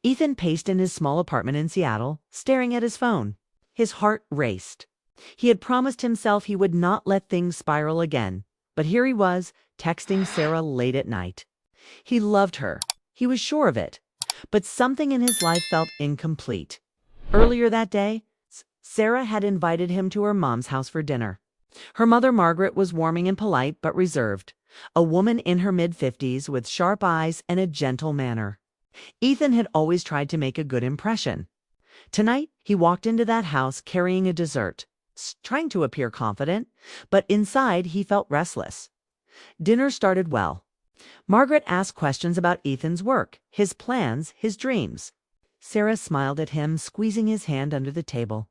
Ethan paced in his small apartment in Seattle, staring at his phone. His heart raced. He had promised himself he would not let things spiral again, but here he was, texting Sarah late at night. He loved her. He was sure of it. But something in his life felt incomplete. Earlier that day, Sarah had invited him to her mom's house for dinner. Her mother, Margaret, was warming and polite but reserved, a woman in her mid-50s with sharp eyes and a gentle manner. Ethan had always tried to make a good impression. Tonight, he walked into that house carrying a dessert, trying to appear confident, but inside he felt restless. Dinner started well. Margaret asked questions about Ethan's work, his plans, his dreams. Sarah smiled at him, squeezing his hand under the table.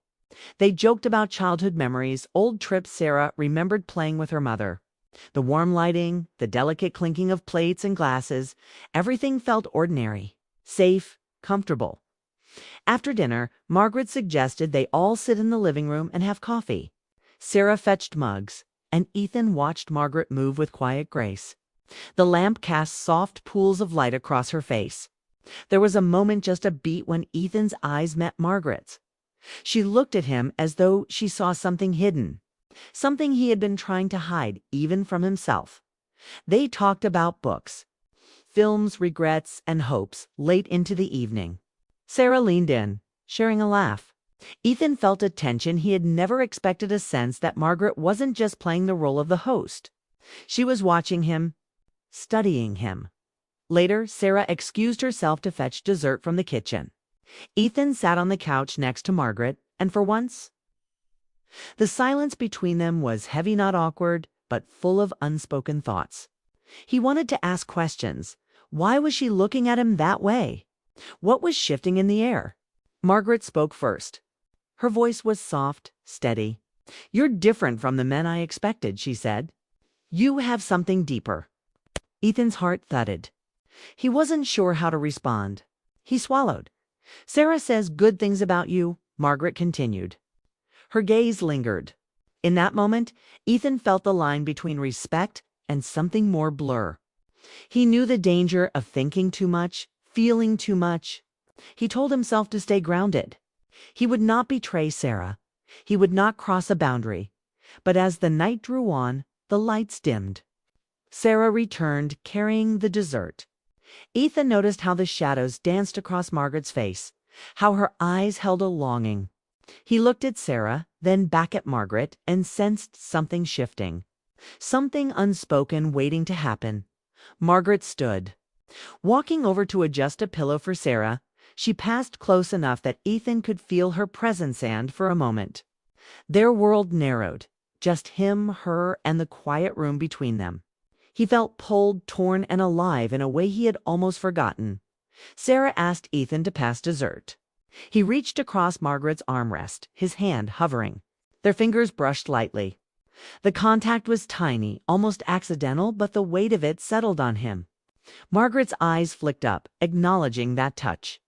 They joked about childhood memories, old trips Sarah remembered playing with her mother. The warm lighting, the delicate clinking of plates and glasses, everything felt ordinary, safe, comfortable. After dinner, Margaret suggested they all sit in the living room and have coffee. Sarah fetched mugs, and Ethan watched Margaret move with quiet grace. The lamp cast soft pools of light across her face. There was a moment, just a beat, when Ethan's eyes met Margaret's. She looked at him as though she saw something hidden, something he had been trying to hide even from himself. They talked about books, films, regrets, and hopes late into the evening. Sarah leaned in, sharing a laugh. Ethan felt a tension he had never expected, a sense that Margaret wasn't just playing the role of the host. She was watching him, studying him. Later, Sarah excused herself to fetch dessert from the kitchen. Ethan sat on the couch next to Margaret, and for once, the silence between them was heavy, not awkward, but full of unspoken thoughts. He wanted to ask questions. Why was she looking at him that way? What was shifting in the air? Margaret spoke first. Her voice was soft, steady. "You're different from the men I expected," she said. "You have something deeper." Ethan's heart thudded. He wasn't sure how to respond. He swallowed. "Sarah says good things about you," Margaret continued. Her gaze lingered. In that moment, Ethan felt the line between respect and something more blur. He knew the danger of thinking too much, feeling too much. He told himself to stay grounded. He would not betray Sarah. He would not cross a boundary. But as the night drew on, the lights dimmed. Sarah returned, carrying the dessert. Ethan noticed how the shadows danced across Margaret's face, how her eyes held a longing. He looked at Sarah, then back at Margaret, and sensed something shifting, something unspoken waiting to happen. Margaret stood. Walking over to adjust a pillow for Sarah, she passed close enough that Ethan could feel her presence, and for a moment, their world narrowed, just him, her, and the quiet room between them. He felt pulled, torn, and alive in a way he had almost forgotten. Sarah asked Ethan to pass dessert. He reached across Margaret's armrest, his hand hovering. Their fingers brushed lightly. The contact was tiny, almost accidental, but the weight of it settled on him. Margaret's eyes flicked up, acknowledging that touch,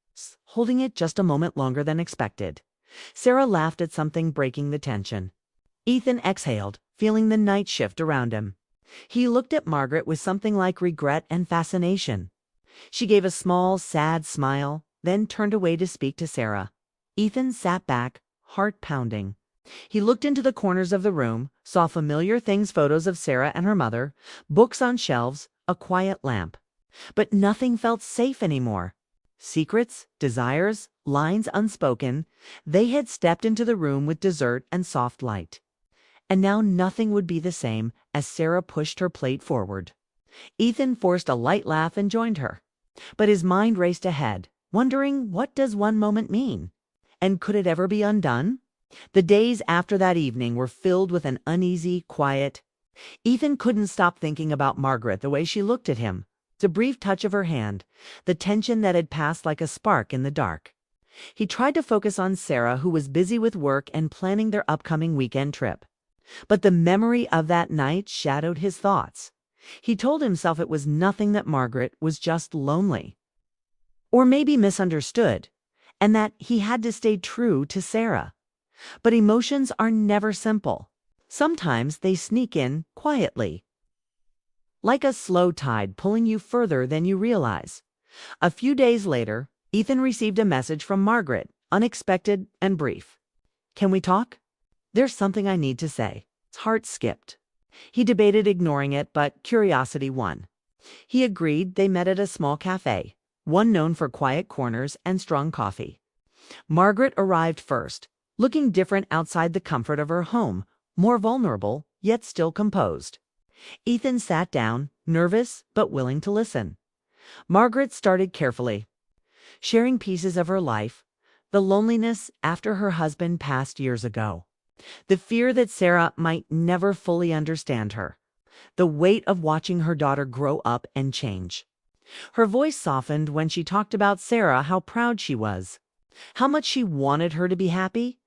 holding it just a moment longer than expected. Sarah laughed at something breaking the tension. Ethan exhaled, feeling the night shift around him. He looked at Margaret with something like regret and fascination. She gave a small, sad smile, then turned away to speak to Sarah. Ethan sat back, heart pounding. He looked into the corners of the room, saw familiar things, photos of Sarah and her mother, books on shelves, a quiet lamp. But nothing felt safe anymore. Secrets, desires, lines unspoken, they had stepped into the room with dessert and soft light. And now nothing would be the same as Sarah pushed her plate forward. Ethan forced a light laugh and joined her. But his mind raced ahead, wondering, what does one moment mean? And could it ever be undone? The days after that evening were filled with an uneasy quiet. Ethan couldn't stop thinking about Margaret, the way she looked at him, the brief touch of her hand, the tension that had passed like a spark in the dark. He tried to focus on Sarah, who was busy with work and planning their upcoming weekend trip. But the memory of that night shadowed his thoughts. He told himself it was nothing, that Margaret was just lonely. Or maybe misunderstood, and that he had to stay true to Sarah. But emotions are never simple. Sometimes they sneak in quietly, like a slow tide pulling you further than you realize. A few days later, Ethan received a message from Margaret, unexpected and brief. "Can we talk? There's something I need to say." His heart skipped. He debated ignoring it, but curiosity won. He agreed. They met at a small cafe, one known for quiet corners and strong coffee. Margaret arrived first, looking different outside the comfort of her home, more vulnerable, yet still composed. Ethan sat down, nervous but willing to listen. Margaret started carefully, sharing pieces of her life, the loneliness after her husband passed years ago, the fear that Sarah might never fully understand her, the weight of watching her daughter grow up and change. Her voice softened when she talked about Sarah, how proud she was, how much she wanted her to be happy.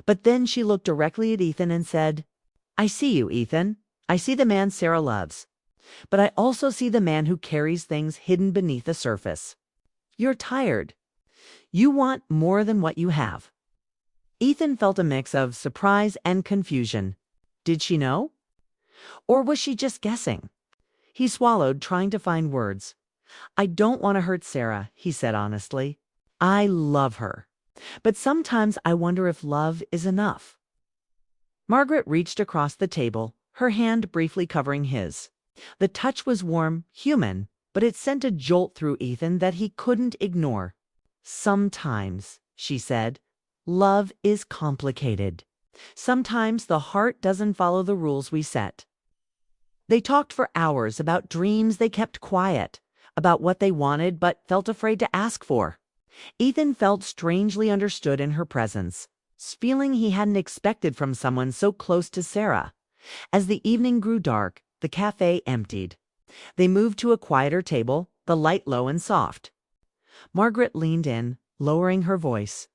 But then she looked directly at Ethan and said, "I see you, Ethan. I see the man Sarah loves. But I also see the man who carries things hidden beneath the surface. You're tired. You want more than what you have." Ethan felt a mix of surprise and confusion. Did she know? Or was she just guessing? He swallowed, trying to find words. "I don't want to hurt Sarah," he said honestly. "I love her. But sometimes I wonder if love is enough." Margaret reached across the table, her hand briefly covering his. The touch was warm, human, but it sent a jolt through Ethan that he couldn't ignore. "Sometimes," she said, "love is complicated. Sometimes the heart doesn't follow the rules we set." They talked for hours about dreams they kept quiet, about what they wanted but felt afraid to ask for. Ethan felt strangely understood in her presence, feeling he hadn't expected from someone so close to Sarah. As the evening grew dark, the cafe emptied. They moved to a quieter table, the light low and soft. Margaret leaned in, lowering her voice.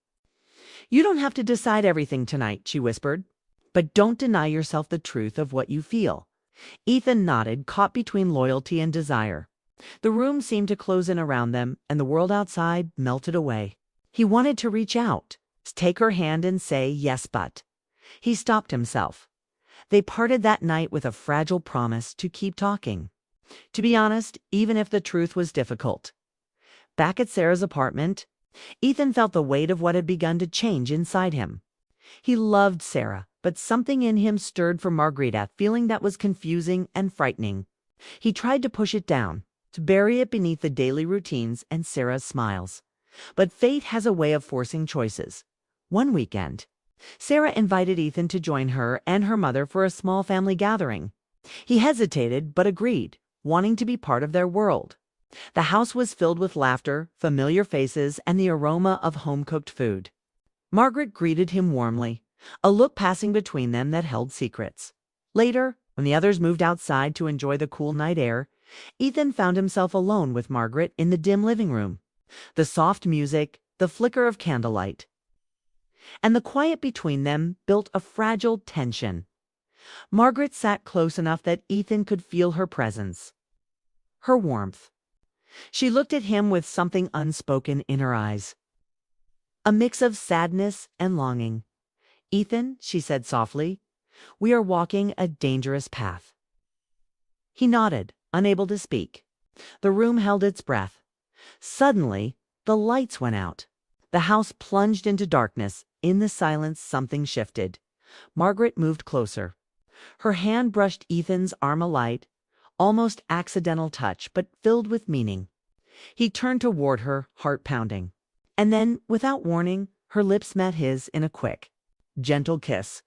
"You don't have to decide everything tonight," she whispered. "But don't deny yourself the truth of what you feel." Ethan nodded, caught between loyalty and desire. The room seemed to close in around them, and the world outside melted away. He wanted to reach out, take her hand and say yes, but he stopped himself. They parted that night with a fragile promise to keep talking. To be honest, even if the truth was difficult. Back at Sarah's apartment, Ethan felt the weight of what had begun to change inside him. He loved Sarah, but something in him stirred for Margaret, a feeling that was confusing and frightening. He tried to push it down, to bury it beneath the daily routines and Sarah's smiles. But fate has a way of forcing choices. One weekend, Sarah invited Ethan to join her and her mother for a small family gathering. He hesitated but agreed, wanting to be part of their world. The house was filled with laughter, familiar faces, and the aroma of home-cooked food. Margaret greeted him warmly, a look passing between them that held secrets. Later, when the others moved outside to enjoy the cool night air, Ethan found himself alone with Margaret in the dim living room. The soft music, the flicker of candlelight, and the quiet between them built a fragile tension. Margaret sat close enough that Ethan could feel her presence, her warmth. She looked at him with something unspoken in her eyes, a mix of sadness and longing. "Ethan," she said softly, "we are walking a dangerous path." He nodded, unable to speak. The room held its breath. Suddenly, the lights went out. The house plunged into darkness. In the silence, something shifted. Margaret moved closer. Her hand brushed Ethan's arm, a light, almost accidental touch, but filled with meaning. He turned toward her, heart pounding. And then, without warning, her lips met his in a quick, gentle kiss.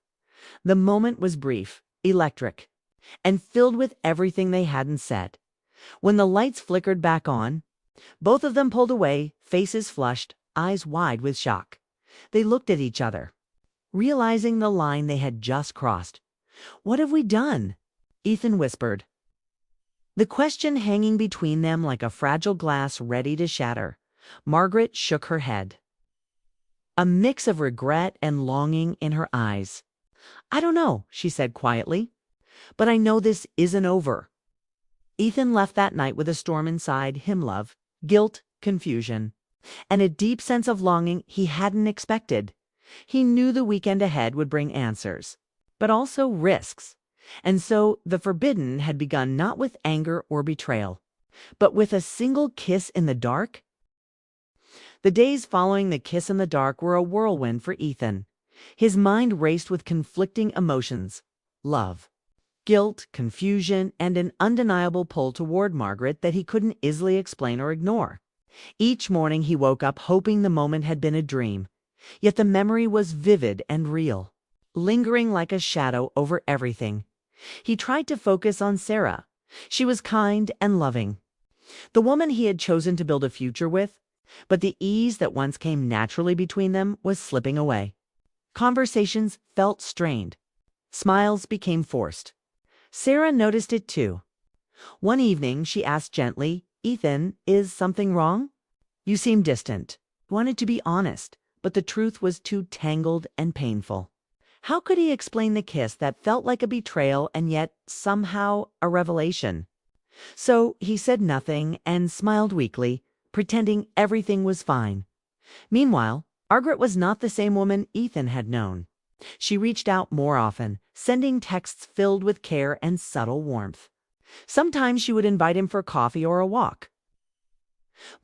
The moment was brief, electric, and filled with everything they hadn't said. When the lights flickered back on, both of them pulled away, faces flushed, eyes wide with shock. They looked at each other, realizing the line they had just crossed. "What have we done?" Ethan whispered, the question hanging between them like a fragile glass ready to shatter. Margaret shook her head, a mix of regret and longing in her eyes. "I don't know," she said quietly, "but I know this isn't over." Ethan left that night with a storm inside him, love, guilt, confusion, and a deep sense of longing he hadn't expected. He knew the weekend ahead would bring answers, but also risks. And so the forbidden had begun not with anger or betrayal, but with a single kiss in the dark. The days following the kiss in the dark were a whirlwind for Ethan. His mind raced with conflicting emotions: love, guilt, confusion, and an undeniable pull toward Margaret that he couldn't easily explain or ignore. Each morning he woke up hoping the moment had been a dream, yet the memory was vivid and real, lingering like a shadow over everything. He tried to focus on Sarah. She was kind and loving, the woman he had chosen to build a future with, but the ease that once came naturally between them was slipping away. Conversations felt strained. Smiles became forced. Sarah noticed it too. One evening she asked gently, "Ethan, is something wrong? You seem distant." He wanted to be honest, but the truth was too tangled and painful. How could he explain the kiss that felt like a betrayal and yet somehow a revelation? So he said nothing and smiled weakly, pretending everything was fine. Meanwhile, Margaret was not the same woman Ethan had known. She reached out more often, sending texts filled with care and subtle warmth. Sometimes she would invite him for coffee or a walk.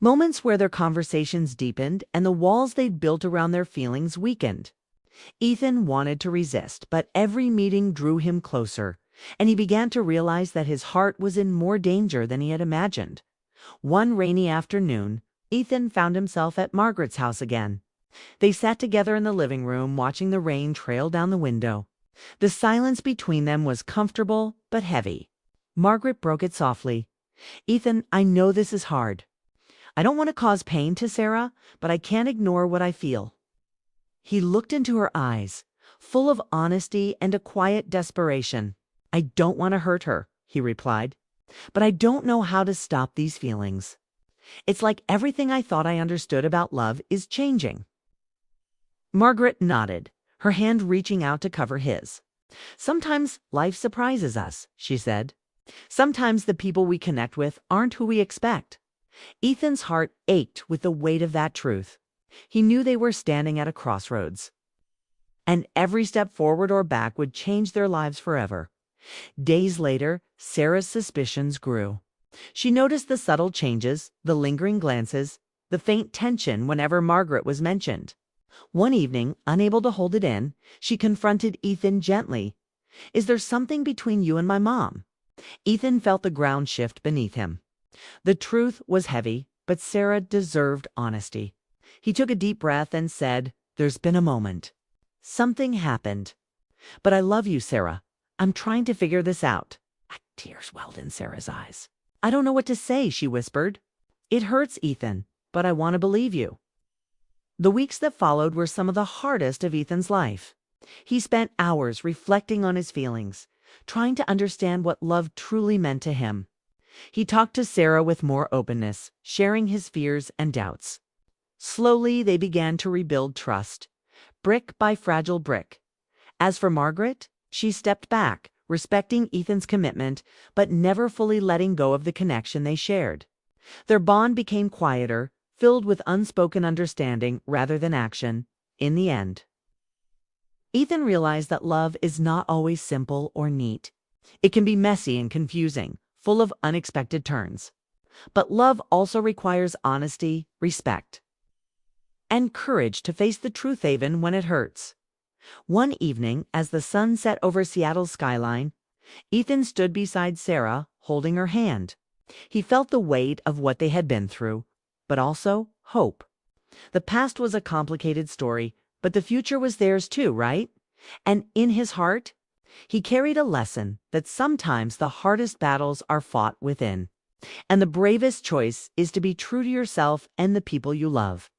Moments where their conversations deepened and the walls they'd built around their feelings weakened. Ethan wanted to resist, but every meeting drew him closer, and he began to realize that his heart was in more danger than he had imagined. One rainy afternoon, Ethan found himself at Margaret's house again. They sat together in the living room, watching the rain trail down the window. The silence between them was comfortable but heavy. Margaret broke it softly. "Ethan, I know this is hard. I don't want to cause pain to Sarah, but I can't ignore what I feel." He looked into her eyes, full of honesty and a quiet desperation. "I don't want to hurt her," he replied, "but I don't know how to stop these feelings. It's like everything I thought I understood about love is changing." Margaret nodded, her hand reaching out to cover his. "Sometimes life surprises us," she said. "Sometimes the people we connect with aren't who we expect." Ethan's heart ached with the weight of that truth. He knew they were standing at a crossroads, and every step forward or back would change their lives forever. Days later, Sarah's suspicions grew. She noticed the subtle changes, the lingering glances, the faint tension whenever Margaret was mentioned. One evening, unable to hold it in, she confronted Ethan gently. "Is there something between you and my mom?" Ethan felt the ground shift beneath him. The truth was heavy, but Sarah deserved honesty. He took a deep breath and said, "There's been a moment. Something happened. But I love you, Sarah. I'm trying to figure this out." Tears welled in Sarah's eyes. "I don't know what to say," she whispered. "It hurts, Ethan, but I want to believe you." The weeks that followed were some of the hardest of Ethan's life. He spent hours reflecting on his feelings, trying to understand what love truly meant to him. He talked to Sarah with more openness, sharing his fears and doubts. Slowly, they began to rebuild trust, brick by fragile brick. As for Margaret, she stepped back, respecting Ethan's commitment, but never fully letting go of the connection they shared. Their bond became quieter, filled with unspoken understanding rather than action. In the end, Ethan realized that love is not always simple or neat. It can be messy and confusing, full of unexpected turns. But love also requires honesty, respect, and courage to face the truth even when it hurts. One evening, as the sun set over Seattle's skyline, Ethan stood beside Sarah, holding her hand. He felt the weight of what they had been through, but also hope. The past was a complicated story, but the future was theirs too, right? And in his heart, he carried a lesson that sometimes the hardest battles are fought within, and the bravest choice is to be true to yourself and the people you love.